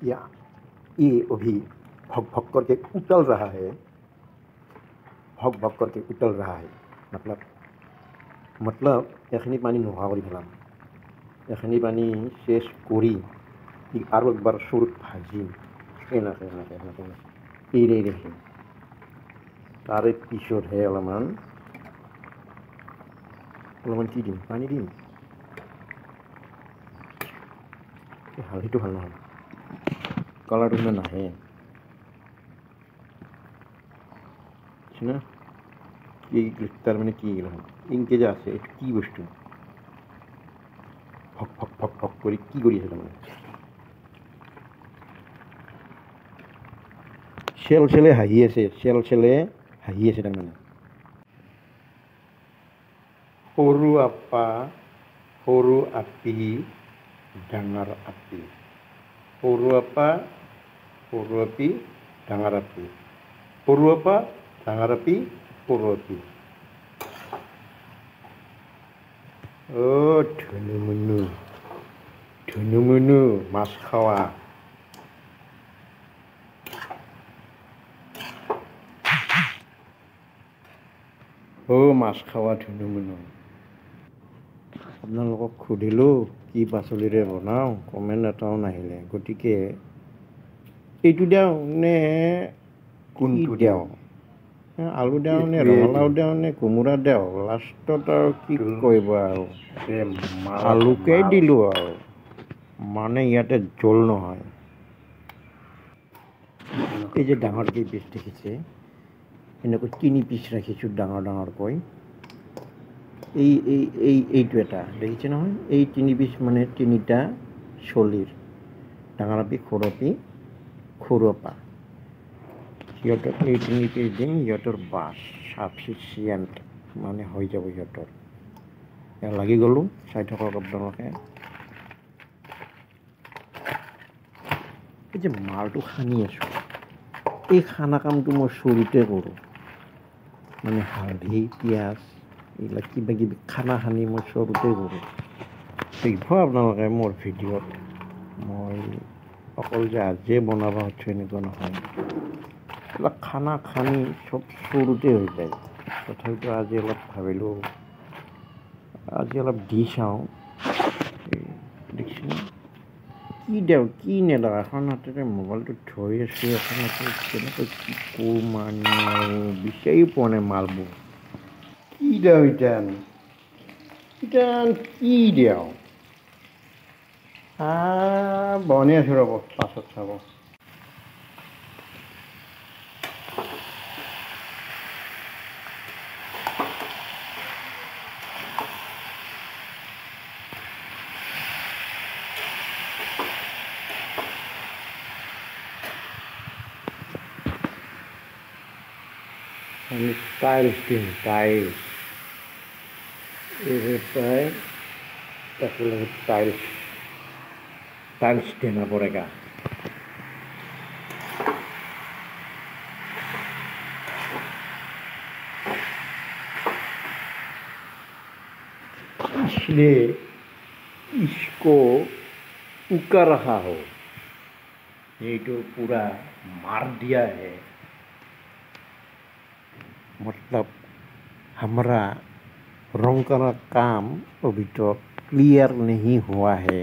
या ये अभी भग भग करके उतल रहा है, भग भग करके उतल रहा है। मतलब एखनी पानी নোহোৱা কৰি পেলাম। एखनी पानी शेष কৰি আৰু একবাৰ চৰুত ভাজিম এনেকৈ এৰি ৰাখিম। তাৰে পিছতহে অলপমান কি দিম, পানী দিম। হালধিটো ভাল নহয়, কালাৰটো ইমান নাহে না। কি তাৰমানে কি ইনকে যে আছে এইটো কি বস্তু ভক ভক ভক ভক কৰি কি কৰি আছে তাৰমানে চেল চেলে হাঁহি আছে, চেল চেলে হাঁহি আছে তাৰমানে। সৰু আপা সৰু আপি ডাঙৰ আপি, সৰু আপা সৰু আপি ডাঙৰ আপি, সৰু আপা ডাঙৰ আপি সৰু আপি। অ' ধুনু মুনু মাছ খাৱা। অ' মাছ খাৱা ধুনু মুনু। আপোনালোকক সুধিলোঁ কি পাচলিৰে বনাওঁ, কমেণ্ট এটাও নাহিলে। গতিকে এইটো দিওঁ নে কোনটো দিওঁ, আলু দিওঁ নে ৰঙালাও দিওঁ নে কোমোৰা দিওঁ, লাষ্টত আৰু কি কৰিব আৰু আলুকে দিলোঁ আৰু, মানে ইয়াতে জোল নহয়। এই যে ডাঙৰকৈ পিচ দেখিছে, এনেকৈ 3 পিচ ৰাখিছোঁ ডাঙৰ ডাঙৰকৈ। এইটো এটা দেখিছে নহয়, এই 3 পিচ মানে 3টা চলিৰ, ডাঙৰ আপি সৰু আপা। সিহঁতক এই 3 পিচ দিম, সিহঁতৰ বাছ চাফিচিয়েণ্ট মানে হৈ যাব সিহঁতৰ। লাগি গ'লোঁ, চাই থাকক আপোনালোকে। এই যে মালটো সানি আছোঁ, এই খানা কামটো মই চৰুতে কৰোঁ। মানে হালধি পিঁয়াজ এইবিলাক কিবা কিবি খানা সানি মই চৰুতে কৰোঁ। দেখিব আপোনালোকে মোৰ ভিডিঅ'ত, মই অকল যে আজিয়ে বনাব হচ্ছে এনেকুৱা নহয়। এইবিলাক খানা খানি চব চৰুতে হৈ যায়। তথাপিতো আজি অলপ ভাবিলোঁ আজি অলপ দি চাওঁ। দেখিছেনে কি দিওঁ কি নেদাওঁ, এখন হাতেৰে মোবাইলটো ধৰি আছোঁ, এখন হাতেৰে কেনেকৈ কি কৰোঁ মানে বিচাৰি পোৱা নাই মালবোৰ। কি দিওঁ ইটান কি দিওঁ, বনাই আছোঁ ৰ'ব, পাছত চাব। टाइल्स दिन टाइल्स टाइल्स देना पड़ेगा। इसलिए इसको उका रहा हो, ये तो पूरा मार दिया है। मतलब हमारा रंग का काम अभी तो क्लियर नहीं हुआ है।